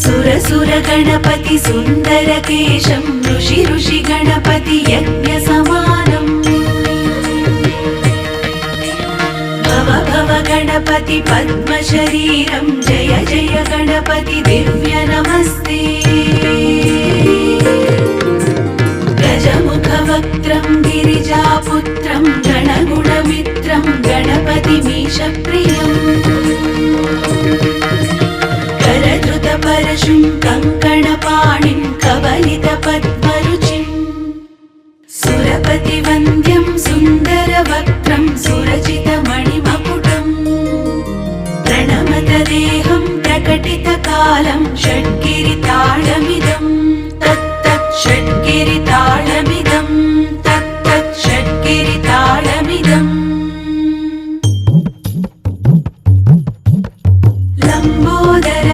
सुर गणपति सुन्दरकेशं ऋषि गणपति यज्ञसमानम् भव गणपति पद्मशरीरं जय गणपति दिव्य नमस्ते गजमुखवक्त्रं गिरिजापुत्रं गणगुणमित्रं गणपतिमीशप्रियम् करधृतपरशुं कङ्कणपाणिं कवलितपद्मरुचिं सुरपतिवन्द्यं सुन्दरवक्त्रं सुरचितमणिमकुटम् प्रणमतदेहं प्रकटितकालं षड्गिरिताडमिदं तत्तत् षड्